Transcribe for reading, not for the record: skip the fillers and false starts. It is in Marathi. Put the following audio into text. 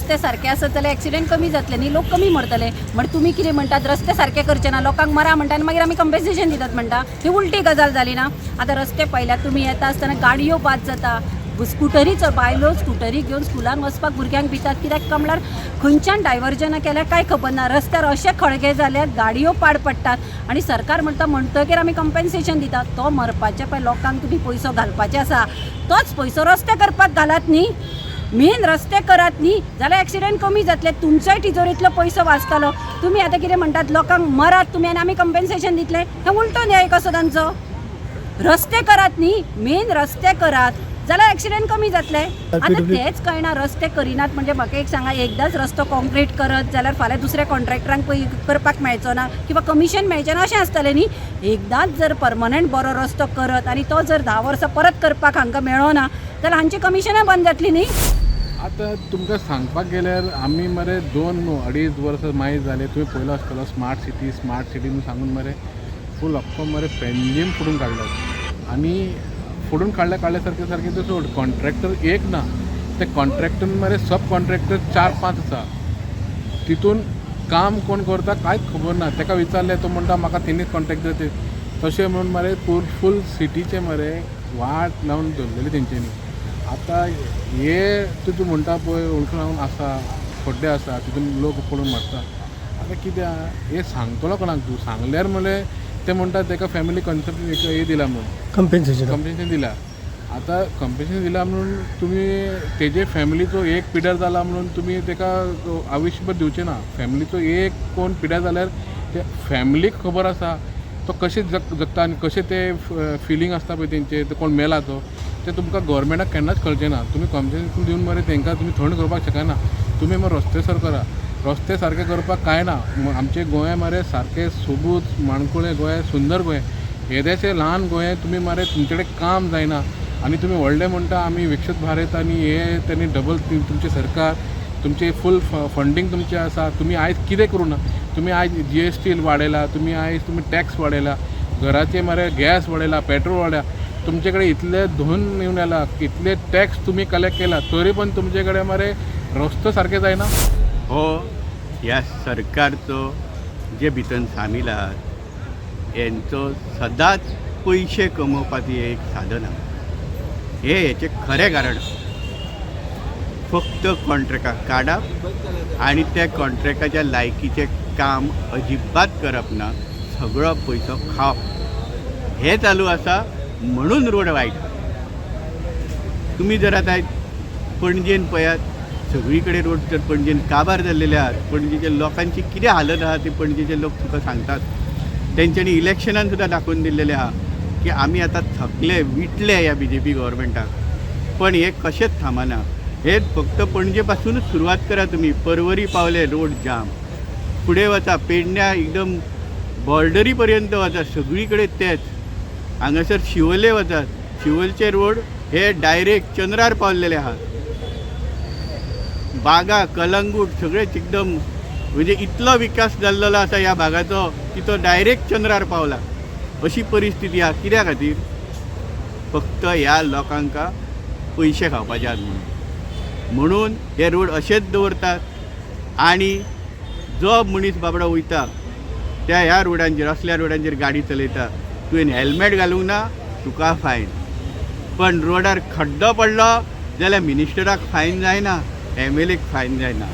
रस्ते सारखे असत जाल्यार एक्सिडेंट कमी जातले न्ही, लोक कमी मरतले. म्हणजे तुम्ही कितें म्हणटात रस्ते सारखे करचे ना, लोकांक मरा म्हणटा आनी मागीर आमी कंपेन्सेशन दितात म्हणटा, ही उलटी गजाल जाली ना. आतां रस्ते पयल्यार तुमी येता आसतना गाडयो बाद जाता, स्कुटरीचो बायलो स्कुटरी घेवन स्कुलान वचपाक भुरग्यांक भितात. कित्याक काय म्हणल्यार खंयच्यान डायवर्जना केल्यार काय खबर ना, रस्त्यार अशे खळगे जाल्यात, गाडयो पाड पडटात आनी सरकार म्हणटकीर आमी कंपेन्सेशन दितात. तो मरपाचे पळय लोकांक तुमी पयसो घालपाचे आसा, तोच पयसो रस्ते करपाक घालात न्ही. मेन रस्ते करात न्ही जाल्यार एक्सिडेंट कमी जातले, तुमच्याय तिजोरीतलो पयसो वाचतलो. तुमी आतां कितें म्हणटात लोकांक मरात तुमी आनी आमी कंपेन्सेशन दितले, हें उलटो न्याय कसो तांचो. रस्ते करात न्ही, मेन रस्ते करात जाल्यार एक्सिडेंट कमी जातले. आतां तेच कळना, रस्ते करिनात म्हणजे म्हाका एक सांगा, एकदांच रस्तो कॉन्क्रीट करत जाल्यार फाल्यां दुसऱ्या कॉन्ट्रॅक्टरांक करपाक मेळचो ना किंवा कमिशन मेळचें ना अशें आसतलें न्ही. एकदांच जर परमनंट बरो रस्तो करत आनी तो जर 10 वर्सां परत करपाक हांकां मेळो ना जाल्यार हांची कमिशनां बंद जातली न्ही. आतां तुमकां सांगपाक गेल्यार आमी मरे 2-2.5 वर्सां मागीर जाले. तुवें पयलो आसतलो स्मार्ट सिटी म्हणून सांगून मरे फूल अख्खो मरे पेंजीम फोडून काडलो आनी फोडून काडल्या सारकें तो सोड. कॉन्ट्रॅक्टर एक ना, ते कॉन्ट्रॅक्टर मरे सब कॉन्ट्रॅक्टर 4-5 आसा. तितून काम कोण करता कांयच खबर ना. ताका विचारलें तो म्हणटा म्हाका तिनीच कॉन्ट्रॅक्टर ते तशें म्हणून मरे फूल सिटीचे मरे वाट लावन दवरलेली तेंच्यांनी. आतां हे तूं म्हणटा पळय ओळखून लावन आसा, खड्डे आसा, तितून लोक पडून मरता. आतां कित्याक हे सांगतलो कोणाक तूं? सांगल्यार मरे ते म्हणटा ताका फॅमिली कन्सेप्ट हे दिला म्हणून कंपेन्सेशन दिला. आतां कंपेन्सेशन दिला म्हणून तुमी तेजे फॅमिलीचो एक पिड्यार जाला म्हणून तुमी ताका आयुश्यभर दिवचें ना. फॅमिलीचो एक कोण पिड्यार जाल्यार ते फॅमिलीक खबर आसा तो कशें जगता आनी कशें ते फिलींग आसता पळय तेंचे, तो कोण मेला तो ते तुमकां गव्हर्मेंटाक केन्नाच कळचें ना. तुमी कंपेन्सेशन दिवन मरे तांकां तुमी थंड करपाक शकना. तुमी मरे रस्ते सर करा. रस्ते सारके करपाक कांय ना. आमचे गोंय मरे सारकें सोबूत माणकुलें गोंय, सुंदर गोंय, येदेशें ल्हान गोंय तुमी मरे तुमचे कडेन काम जायना आनी तुमी व्हडले म्हणटा आमी विकसीत भारत आनी हे तेणी डबल तुमचे सरकार तुमचे फूल फंडींग तुमचें आसा. तुमी आयज कितें करूं ना. तुमी आयज GST वाडयला, तुमी आयज टॅक्स वाडयला, घराचे मरे गॅस वाडयला, पेट्रोल वाडयला. तुमचे कडेन इतले धन येवन येला, इतले टॅक्स तुमी कलेक्ट केला, तरी पण तुमचे कडेन मरे रस्तो सारके जायना. हो ह्या सरकारचो जे भितर सामील आहात हेंचो सदांच पयशे कमोवपाचें एक साधन आहा. हेचे खरें कारण फक्त कॉन्ट्रॅक्टाक काडप आनी त्या कॉन्ट्रॅक्टाच्या लायकीचें काम अजिबात करप ना, सगळो पयसो खावप हें चालू आसा. म्हणून रोड वायट. तुमी जर आतां पणजेन पळयात, सगळी कडेन रोड तर पणजेन काबार जाल्लेले आहात. पणजेच्या लोकांची कितें हालत आहा ते पणजेचे लोक तुका सांगतात. तेंच्यांनी इलेक्शनान सुद्दां दाखोवन दिल्लेलें आहा की आमी आतां थकले, विटले ह्या BJP गव्हर्मेंटाक. पण हे कशेंच थांबना. हे फक्त पणजे पासूनच सुरवात करा तुमी. पर्वरी पावले रोड जाम, फुडें वचा पेडण्या एकदम बॉर्डरी पर्यंत वचा, सगळी कडेन तेच. हांगासर शिवोले वचात, शिवोलचे रोड हे डायरेक्ट चंद्रार पावलेले आहात. बागा कलंगूट सगळेच एकदम म्हणजे इतलो विकास जाल्लो आसा ह्या भागाचो की तो डायरेक्ट चंद्रार पावला. अशी परिस्थिती आहा. कित्या खातीर? फक्त ह्या लोकांक पयशे खावपाचे आहात म्हणून हे रोड अशेच दवरतात. आनी जो मनीस बाबडो वयता त्या ह्या रोडांचेर, असल्या रोडांचेर गाडी चलयता, तुवें हेल्मेट घालूंक ना तुका फायन. पण रोडार खड्डो पडलो जाल्यार मिनिस्टराक फायन जायना, MLAक फायन जायना.